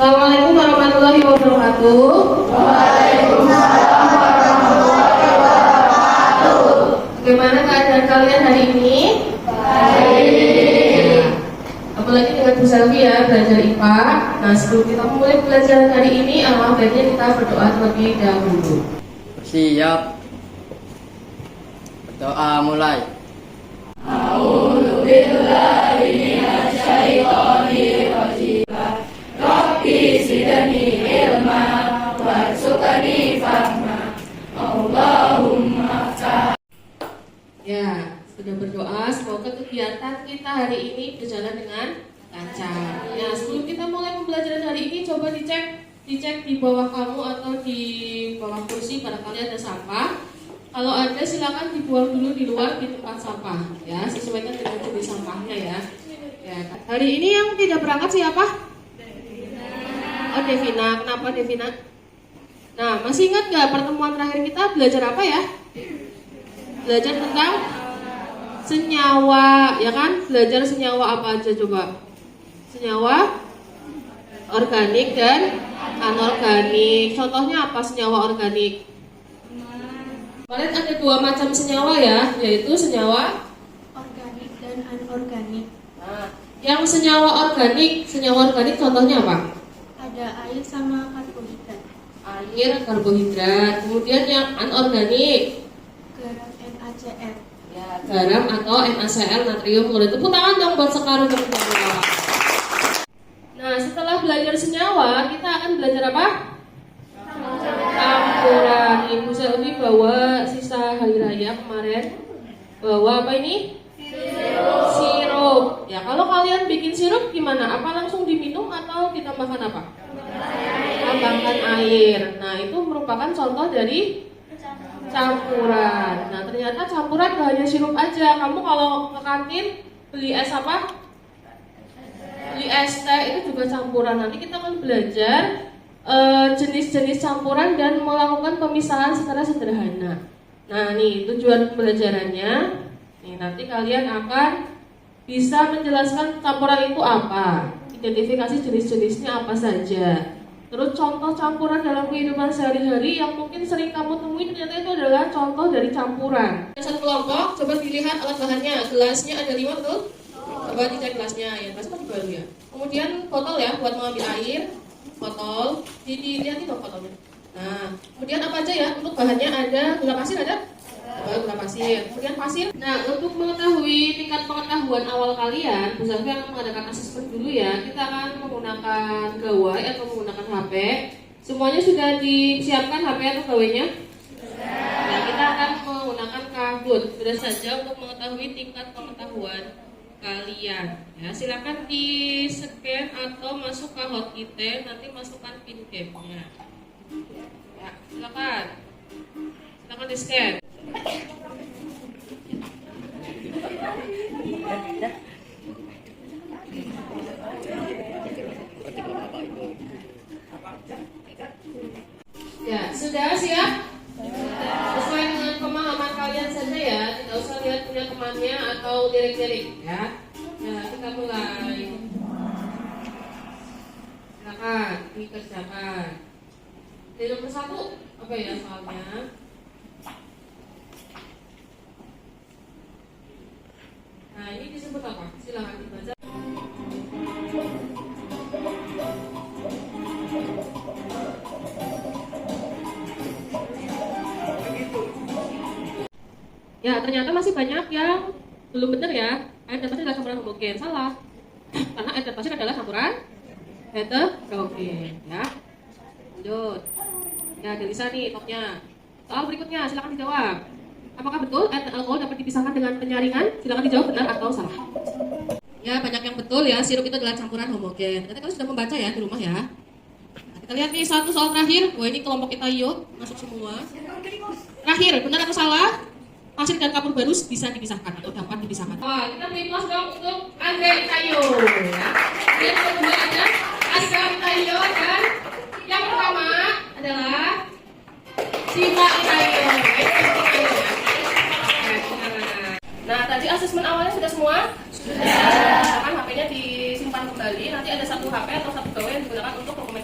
Assalamualaikum warahmatullahi wabarakatuh. Waalaikumsalam warahmatullahi wabarakatuh. Bagaimana keadaan kalian hari ini? Baik. Apalagi dengan Bu Selvi ya, belajar IPA. Nah, sebelum kita mulai pelajaran hari ini, alhamdulillah baiknya kita berdoa terlebih dahulu. Siap. Berdoa mulai. A'udzu billahi minasyaitonir rajim. Rabbi zidni ilma warzuqni fahma. Allahumma Ya, sudah berdoa, semoga kegiatan kita hari ini berjalan dengan lancar. Ya, sebelum kita mulai pembelajaran hari ini, coba dicek di bawah kamu atau di bawah kursi barangkali ada sampah. Kalau ada silakan dibuang dulu di luar di tempat sampah. Ya, sesuaikan dengan jenis sampahnya ya. Ya, hari ini yang tidak berangkat siapa? Oh, Devina. Kenapa Devina? Nah, masih ingat gak pertemuan terakhir kita belajar apa ya? Belajar tentang senyawa, ya kan? Belajar senyawa apa aja coba? Senyawa organik dan anorganik. Contohnya apa senyawa organik? Kalian ada dua macam senyawa ya, yaitu senyawa organik dan anorganik. Nah, yang senyawa organik contohnya apa? Ada air sama karbohidrat. Air, karbohidrat. Kemudian yang anorganik, Garam NaCl. ya, garam atau NaCl, natrium klorid. Tepuk tangan dong buat sekarang teman-teman. Nah, setelah belajar senyawa, kita akan belajar apa? Campuran. Ibu Selvi bawa sisa hari raya kemarin. Bawa apa ini? Sirup. Ya, kalau kalian bikin sirup gimana? Apa langsung diminum atau ditambahkan apa? Tambahkan air. Nah, itu merupakan contoh dari campuran. Nah, ternyata campuran gak hanya sirup aja. Kamu kalau ke kantin beli es apa? Beli es teh itu juga campuran. Nanti kita akan belajar jenis-jenis campuran dan melakukan pemisahan secara sederhana. Nah, nih tujuan pembelajarannya. Nih, nanti kalian akan bisa menjelaskan campuran itu apa, identifikasi jenis-jenisnya apa saja. Terus contoh campuran dalam kehidupan sehari-hari yang mungkin sering kamu temui ternyata itu adalah contoh dari campuran. Satu kelompok, coba dilihat alat bahannya. Gelasnya ada 5 betul? Coba dicek gelasnya, ya gelasnya masih baru ya. Kemudian botol ya buat mengambil air. Botol, dilihat dong botolnya. Nah, kemudian apa aja ya? Untuk bahannya ada gula pasir ada? Gula pasir. Kemudian pasir. Nah, untuk mengetahui tingkat pengetahuan awal kalian, Bu Selvi akan mengadakan asesmen dulu ya. Kita akan menggunakan gawai atau menggunakan HP. Semuanya sudah disiapkan HP atau gawainya? Nah, kita akan menggunakan Kahoot. Sudah saja untuk mengetahui tingkat pengetahuan kalian. Ya, silakan di scan atau masuk ke Kahoot kita, nanti masukkan pin game-nya. Ya, silakan. Silakan di scan. Ya, sudah siap? Sesuai dengan pemahaman kalian saja ya, tidak usah lihat punya temannya atau lirik-lirik ya. Ya, kita mulai. Silakan dikerjakan. Di nomor 1 apa ya soalnya? Nah, ini disebut apa? Silakan dibaca. Ya, ternyata masih banyak yang belum benar ya. Air dan pasir adalah campuran homogen. Salah. Karena air dan pasir adalah campuran heterogen ya. Lanjut. Ya, Delisa nih topnya. Soal berikutnya silakan dijawab. Apakah betul air dan alkohol dapat dipisahkan dengan penyaringan? Silakan dijawab benar atau salah. Ya, banyak yang betul ya. Sirup itu adalah campuran homogen. Ternyata kalian sudah membaca ya di rumah ya. Nah, kita lihat nih satu soal terakhir. Wah, ini kelompok kita yuk masuk semua. Terakhir, benar atau salah? Pasir dan kapur barus bisa dipisahkan atau dapat dipisahkan. Wah, kita beri plus dong untuk Andre Tayo. Ya. Yang kedua ada Asra Tayo dan yang pertama adalah Siva Tayo. Nah, tadi asesmen awalnya sudah semua? Sudah. Kan HP-nya disimpan kembali. Nanti ada satu HP atau satu gawai yang digunakan untuk dokumen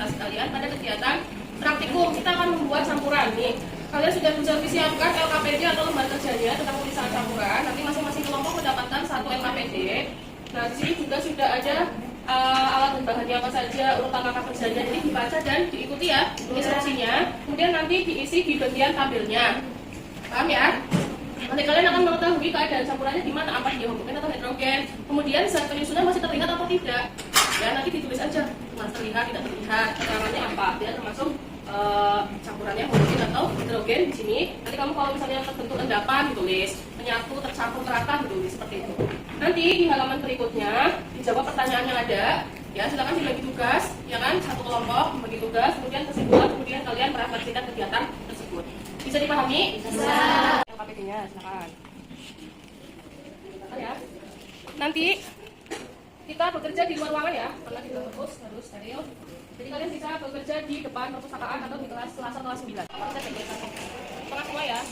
Kalian sudah bisa disiapkan LKPD atau lembar kerjanya tentang penulisan campuran. Nanti masing-masing kelompok mendapatkan 1 LKPD. Nah, di sini juga sudah ada alat dan bahannya apa saja, urutan langkah kerjanya. Jadi dibaca dan diikuti ya instruksinya. Kemudian nanti diisi di bagian tabelnya. Paham ya? Nanti kalian akan mengetahui keadaan campurannya di mana, apa dia homogen atau heterogen. Kemudian zat penyusunan masih terlihat atau tidak. Ya, nanti ditulis aja, mas terlihat, tidak terlihat, keterangannya apa, ya termasuk campurannya homogen atau heterogen di sini. Nanti kamu kalau misalnya terbentuk endapan ditulis, menyatu, tercampur merata ditulis seperti itu. Nanti di halaman berikutnya dijawab pertanyaan yang ada. Ya, silakan dibagi tugas, ya kan, satu kelompok membagi tugas, kemudian kesimpulan, kemudian kalian merefleksikan kegiatan tersebut. Bisa dipahami? Bisa. LKPD-nya silakan. Ya. Nanti kita bekerja di luar ruangan ya, karena kita harus steril. Jadi kalian bisa bekerja di depan perpustakaan atau di kelas 9. Tengah semua ya.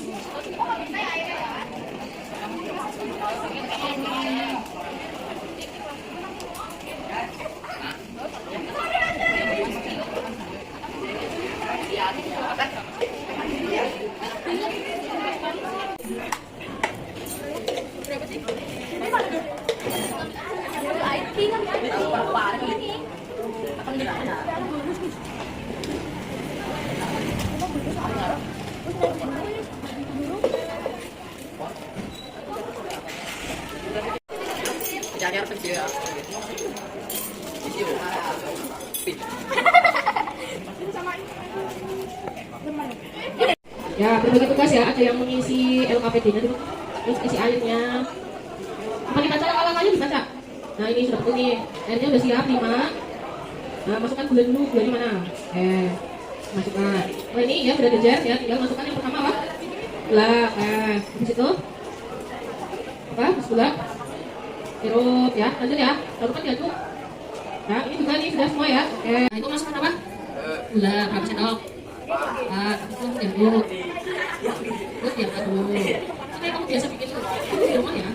Ya, berbagi tugas ya, ada yang mengisi LKPD-nya dulu, terus isi airnya. Apa dibaca langkah-langkahnya dibaca. Nah, ini sudah betul nih, airnya udah siap 5. Nah, masukkan gula dulu, gulanya mana? Masukkan. Oh ini ya sudah dejer ya, tinggal masukkan yang pertama apa? Gula. Habis itu apa? Gula. Sirup ya, lanjut ya. Lalu kan diaduk. Nah, ini juga nih sudah semua ya. Nah, itu masukkan apa? Gula, berapa sendok? Itu diaduk. Terus diaduk dulu. Ini kamu biasa bikin di rumah ya?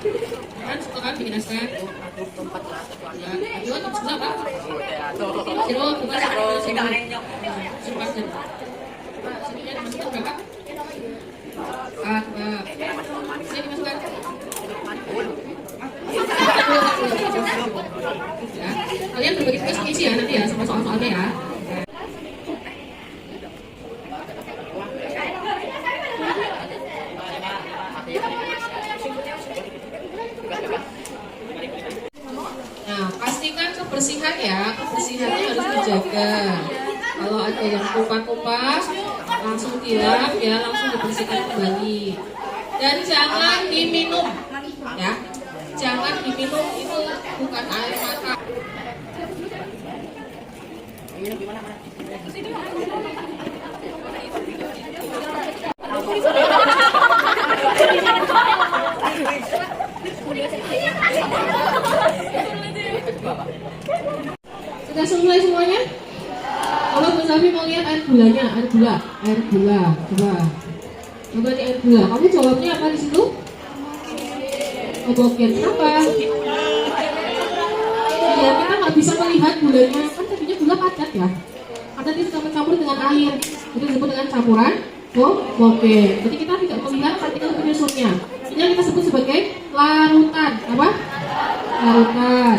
Kan suka kan bikin es teh? Ya, aduk terus gula apa? Sirup, bukan sirup. Sirup aja. Sini ya dimasukkan berapa? Sini dimasukkan. Ya, kalian berbagi tugas mengisi ya nanti ya sama soal-soalnya ya. Nah, pastikan kebersihan ya, kebersihannya harus dijaga. Kalau ada yang tumpah-tumpah, langsung dilap ya, langsung dibersihkan kembali. Dan jangan diminum, ya, jangan diminum, itu bukan air mata. Sudah selesai semuanya? Kalau Bu Safi mau lihat air gulanya, air gula, coba di air gula. Kamu jawabnya apa di situ? Homogen. Kenapa? Ya, kita nggak bisa melihat gulanya, kan tadinya gula padat ya. Karena dia sudah mencampur dengan air, itu disebut dengan campuran homogen. Jadi kita tidak melihat partikel penyusunnya. Ini yang kita sebut sebagai larutan. Apa? Larutan.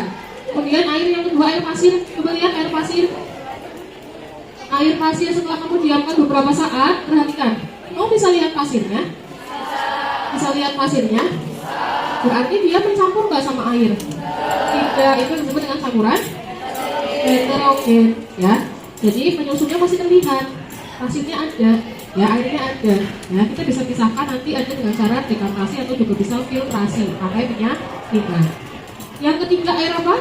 Kemudian air yang kedua, air pasir. Coba lihat air pasir. Air pasir setelah kamu diamkan beberapa saat, perhatikan. Kamu bisa lihat pasirnya? Bisa lihat pasirnya? Berarti dia mencampur nggak sama air? Tidak, itu disebut dengan campuran heterogen ya. Jadi penyusunnya masih terlihat, pasirnya ada, ya airnya ada. Ya, kita bisa pisahkan nanti ada dengan cara dekantasi atau juga bisa filtrasi pakai minyak kita. Yang ketiga air apa?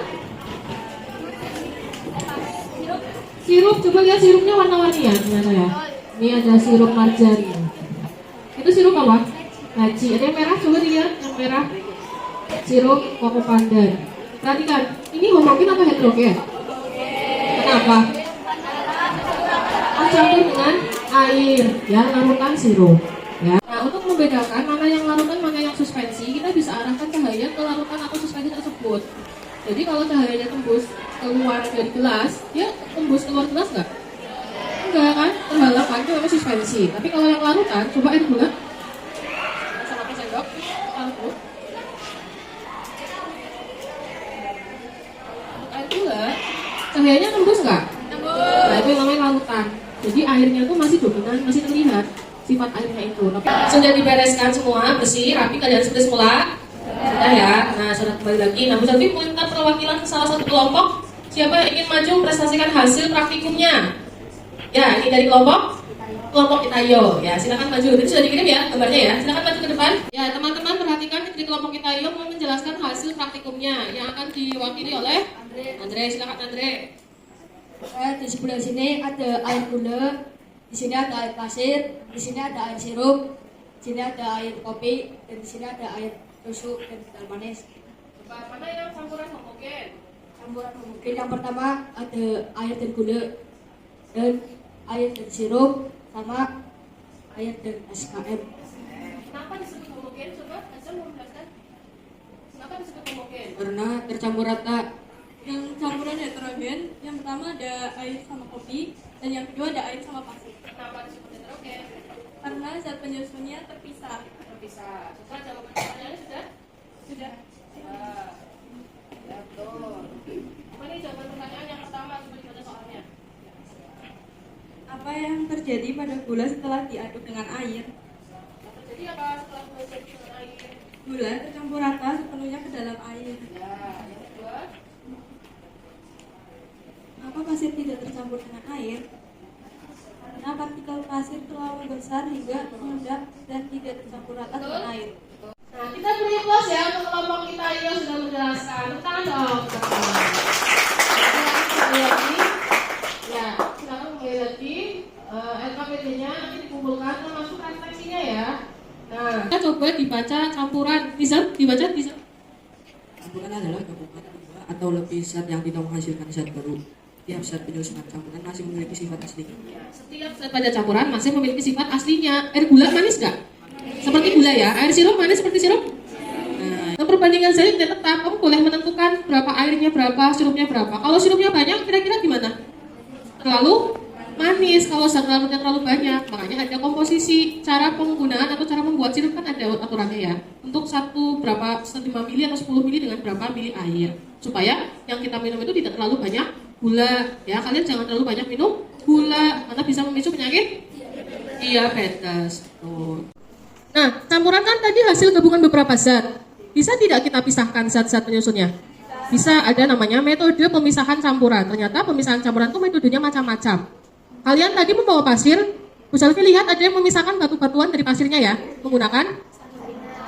Sirup. Coba lihat sirupnya warna-warni ya ternyata ya. Ini ada sirup margarin. Itu sirup apa? Haji. Ada yang merah, coba dilihat yang merah. Sirup koko pandan. Perhatikan, ini homogen atau heterogen? Kenapa? Campur dengan air, ya larutan sirup. Ya. Nah, untuk membedakan mana yang larutan, mana yang suspensi, kita bisa arahkan cahaya ke larutan atau suspensi tersebut. Jadi kalau cahayanya tembus keluar dari gelas, dia tembus keluar gelas nggak? Enggak kan? Terhalang kan itu namanya suspensi. Tapi kalau yang larutan, coba air gula. Sama pakai sendok. Lalu. Air gula, cahayanya nembus nggak? Nembus. Nah itu yang namanya larutan. Jadi airnya tuh masih dominan, masih terlihat sifat airnya itu. Tapi sudah dibereskan semua, bersih, rapi. Kalian sudah semula? Sudah ya. Nah sudah kembali lagi. Nah Bu Selvi minta perwakilan ke salah satu kelompok. Siapa yang ingin maju prestasikan hasil praktikumnya? Ya, ini dari kelompok Kitayo. Ya, silakan maju. Ini sudah dikirim ya gambarnya ya. Silakan maju ke depan. Ya, teman-teman perhatikan di kelompok Kitayo mau menjelaskan hasil praktikumnya yang akan diwakili oleh Andre. Silakan Andre. Di sebelah sini ada air gula, di sini ada air pasir, di sini ada air sirup, di sini ada air kopi, dan di sini ada air susu dan teh manis. Coba mana yang campuran homogen? Campuran homogen yang pertama ada air dan gula, dan air dan sirup, sama air dan SKM. Kenapa disebut homogen? Coba Azam mau menjelaskan. Kenapa disebut homogen? Karena tercampur rata. Yang campuran heterogen, yang pertama ada air sama kopi, dan yang kedua ada air sama pasir. Kenapa disebut heterogen? Karena zat penyusunnya terpisah. Terpisah. Coba jawaban pertanyaannya sudah? Sudah. Ya, betul. Apa nih jawaban pertanyaan yang pertama? Coba dibaca soalnya. Apa yang terjadi pada gula setelah diaduk dengan air? Yang terjadi apa setelah belajar dengan air? Gula tercampur rata sepenuhnya ke dalam air. Ya, yang kedua. Mengapa pasir tidak tercampur dengan air? Karena partikel pasir terlalu besar hingga meledak dan tidak tercampur rata dengan air. Nah, kita beri plus ya untuk kelompok kita yang sudah menjelaskan. Tangan dong. Kembali lagi. Ya, silakan kembali lagi. LKPD-nya nanti dikumpulkan termasuk refleksinya ya. Nah, kita coba dibaca campuran. Bisa dibaca bisa. Campuran adalah gabungan dua atau lebih zat yang tidak menghasilkan zat baru. Tiap zat penyusunan campuran masih memiliki sifat asli. Setiap zat pada campuran masih memiliki sifat aslinya. Air gula manis nggak? Seperti gula ya. Air sirup manis seperti sirup? Nah, perbandingan zat tidak tetap. Kamu boleh menentukan berapa airnya berapa, sirupnya berapa. Kalau sirupnya banyak, kira-kira gimana? Terlalu manis. Kalau zat larutnya terlalu banyak, makanya ada komposisi. Cara penggunaan atau cara membuat sirup kan ada aturannya ya. Untuk satu berapa 5 mili atau 10 mili dengan berapa mili air. Supaya yang kita minum itu tidak terlalu banyak gula. Ya, kalian jangan terlalu banyak minum gula karena bisa memicu penyakit diabetes. Tuh. Nah, campuran kan tadi hasil gabungan beberapa zat. Bisa tidak kita pisahkan zat-zat penyusunnya? Bisa, ada namanya metode pemisahan campuran. Ternyata pemisahan campuran itu metodenya macam-macam. Kalian tadi membawa pasir, Bu Selvi lihat ada yang memisahkan batu-batuan dari pasirnya ya, menggunakan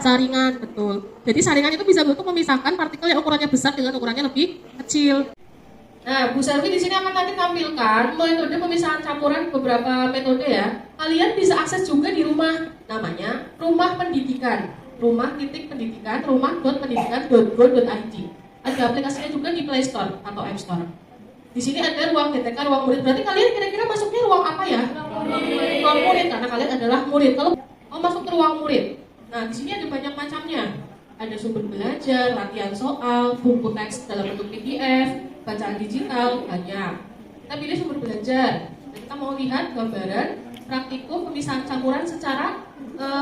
saringan, betul. Jadi saringan itu bisa untuk memisahkan partikel yang ukurannya besar dengan ukurannya lebih kecil. Nah, Bu Selvi di sini akan nanti tampilkan metode pemisahan campuran beberapa metode ya. Kalian bisa akses juga di rumah, namanya Rumah Pendidikan. Rumah.pendidikan, rumah.pendidikan.go.id. Ada aplikasinya juga di Play Store atau App Store. Di sini ada ruang DTK, ruang murid. Berarti kalian kira-kira masuknya ruang apa ya? Ruang murid, karena kalian adalah murid. Kalau mau masuk ke ruang murid, nah di sini ada banyak macamnya. Ada sumber belajar, latihan soal, buku teks dalam bentuk PDF, bacaan digital, banyak. Kita pilih sumber belajar. Dan kita mau lihat gambaran praktikum pemisahan campuran secara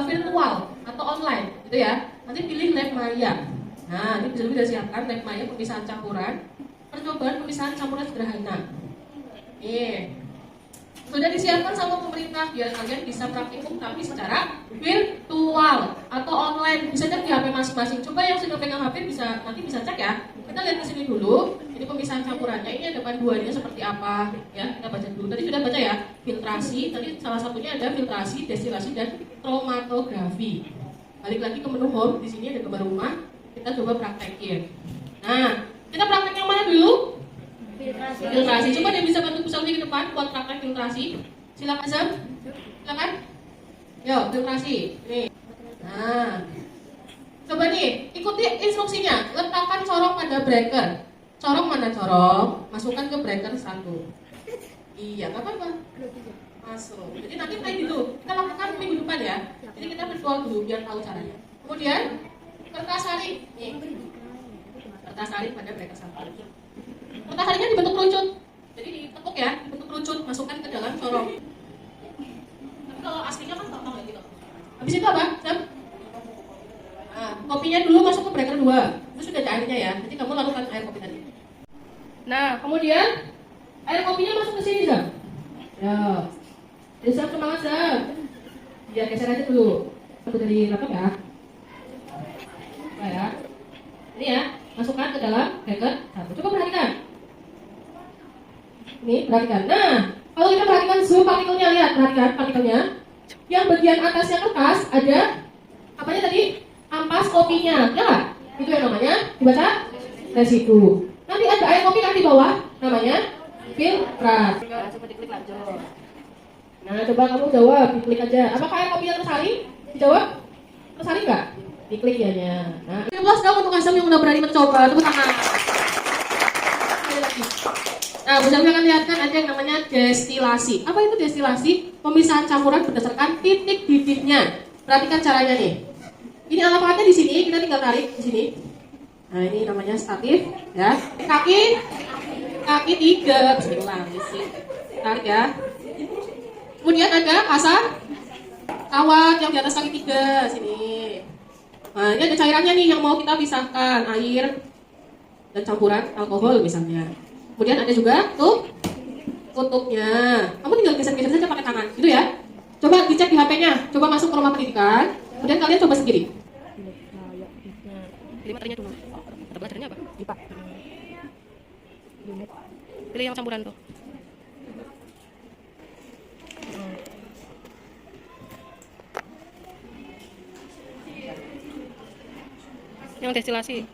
virtual atau online, gitu ya. Nanti pilih Lab Maya. Nah, ini bisa siapkan Lab Maya pemisahan campuran. Percobaan pemisahan campuran sederhana. Nih, sudah disiapkan sama pemerintah biar kalian bisa praktikum tapi secara virtual atau online. Bisa cek di HP masing-masing. Coba yang sudah pegang HP nanti bisa cek ya. Kita lihat ke sini dulu. Ini pemisahan campurannya. Ini ada panduannya seperti apa? Ya, kita baca dulu. Tadi sudah baca ya. Filtrasi. Tadi salah satunya ada filtrasi, destilasi dan kromatografi. Balik lagi ke menu home. Di sini ada gambar rumah. Kita coba praktekin. Nah, kita praktek yang mana dulu? Filtrasi. Coba dia bisa bantu Bu Selvi ke depan buat praktek filtrasi. Silakan Azam. Silakan. Yuk, filtrasi. Nih. Nah. Coba nih, ikuti instruksinya. Letakkan corong pada breaker. Corong mana corong? Masukkan ke breaker 1. Iya, nggak apa-apa. Masuk. Jadi nanti kayak gitu. Kita lakukan minggu depan ya. Jadi kita virtual dulu biar tahu caranya. Kemudian kertas hari. Nih. Kertas hari pada breaker 1. Kertas harinya dibentuk kerucut. Jadi ditekuk ya, dibentuk kerucut, masukkan ke dalam corong. Kalau aslinya kan tong kayak gitu. Habis itu apa? Sam? Nah, kopinya dulu masuk ke breaker 2. Itu sudah ada airnya ya. Nanti kamu lakukan air kopi tadi. Nah, kemudian air kopinya masuk ke sini, Sam. Ya. Jadi Sam semangat, Sam. Ya, geser aja dulu. Satu dari laptop ya. Nah, ya. Ini ya, masukkan ke dalam breaker 1. Coba perhatikan. Ini, perhatikan. Nah, kalau kita perhatikan zoom partikelnya, lihat, perhatikan partikelnya. Yang bagian atasnya kertas ada apanya tadi? Ampas kopinya, ya nggak? Itu yang namanya dibaca residu. Nanti ada air kopi kan di bawah, namanya filtrat. Nah, coba diklik lanjut. Nah, coba kamu jawab, diklik aja. Apakah air kopinya tersaring? Dijawab? Tersaring nggak? Diklik ya nya. Nah, 15 dong untuk Asam yang udah berani mencoba. Tepuk tangan. Nah, Bu Sylvia akan lihatkan ada yang namanya destilasi. Apa itu destilasi? Pemisahan campuran berdasarkan titik didihnya. Perhatikan caranya nih. Ini alat-alatnya di sini, kita tinggal tarik di sini. Nah, ini namanya statif, ya. Kaki 3, bismillah, tarik ya. Kemudian ada kasar kawat yang di atas kaki 3 sini. Nah, ini ada cairannya nih yang mau kita pisahkan, air dan campuran alkohol misalnya. Kemudian ada juga tuh tutupnya. Kamu tinggal geser-geser saja pakai tangan, gitu ya. Coba dicek di HP-nya, coba masuk ke rumah pendidikan. Kemudian kalian coba sendiri. Pilih materinya dulu. Mata pelajarannya apa? IPA. Pilih yang campuran tuh. Yang destilasi.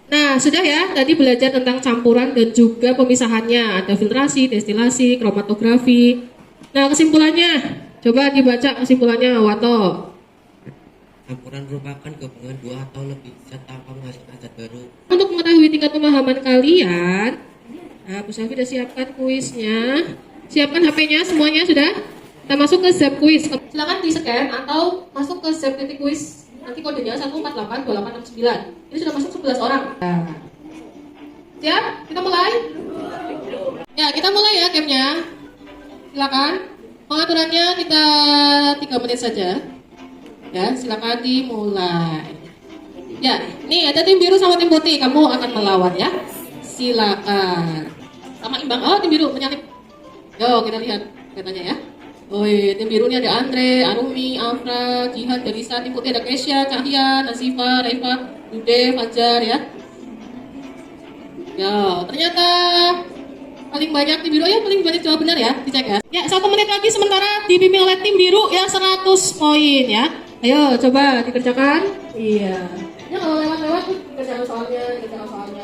Nah, sudah ya, tadi belajar tentang campuran dan juga pemisahannya. Ada filtrasi, destilasi, kromatografi. Nah, kesimpulannya, coba dibaca kesimpulannya, Wato. Campuran merupakan gabungan 2 atau lebih zat tanpa menghasilkan zat baru. Untuk mengetahui tingkat pemahaman kalian, nah, Bu Sylvia sudah siapkan kuisnya. Siapkan HP-nya, semuanya sudah? Kita masuk ke Zap Quiz. Silakan di-scan atau masuk ke Zap titik quiz. Nanti kodenya 1482869. Ini sudah masuk 11 orang. Nah. Siap? Kita mulai? Ya, kita mulai ya gamenya. Silakan. Pengaturannya kita 3 menit saja. Ya, silakan dimulai. Ya, nih ada tim biru sama tim putih. Kamu akan melawan ya. Silakan. Sama imbang. Oh, tim biru menyalip. Yo, kita lihat katanya ya. Oh iya, tim biru ini ada Andre, Arumi, Afra, Jihan, Delisa. Tim putih ada Kesha, Cahya, Nasifa, Raifa, Dude, Fajar ya. Ya, ternyata paling banyak tim biru ya, paling banyak jawab benar ya, dicek ya. Ya, 1 menit lagi sementara dipimpin oleh tim biru ya 100 poin ya. Ayo, coba dikerjakan. Iya. Ya, kalau lewat-lewat tuh dikerjakan soalnya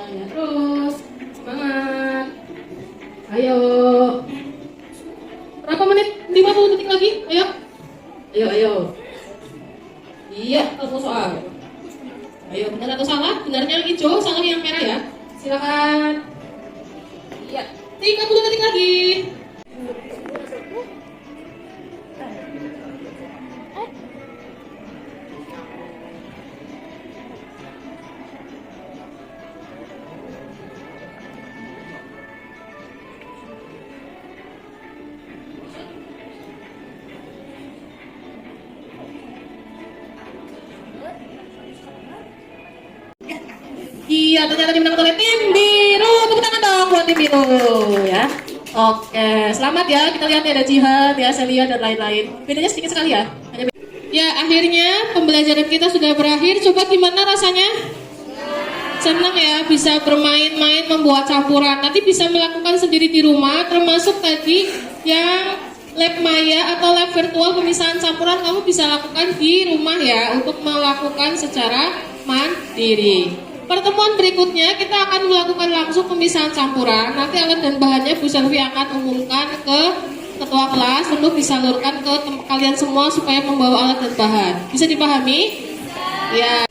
ya. Terus, semangat. Ayo. Berapa menit? 50 detik lagi. Ayo. Ayo. Iya, ketemu soal. Ayo, benar atau salah? Benarnya yang hijau, salah yang merah ya. Silakan. Iya. 30 detik lagi. Iya, ternyata dimenangkan oleh tim biru. Tepuk tangan dong buat tim biru ya. Oke, selamat ya. Kita lihat nih ada Jihan, ya, Celia dan lain-lain. Bedanya sedikit sekali ya. Ya, akhirnya pembelajaran kita sudah berakhir. Coba gimana rasanya? Senang ya, bisa bermain-main membuat campuran. Nanti bisa melakukan sendiri di rumah, termasuk tadi yang lab maya atau lab virtual pemisahan campuran kamu bisa lakukan di rumah ya, untuk melakukan secara mandiri. Pertemuan berikutnya kita akan melakukan langsung pemisahan campuran. Nanti alat dan bahannya Bu Sylvia akan umumkan ke ketua kelas untuk disalurkan ke kalian semua supaya membawa alat dan bahan. Bisa dipahami? Ya.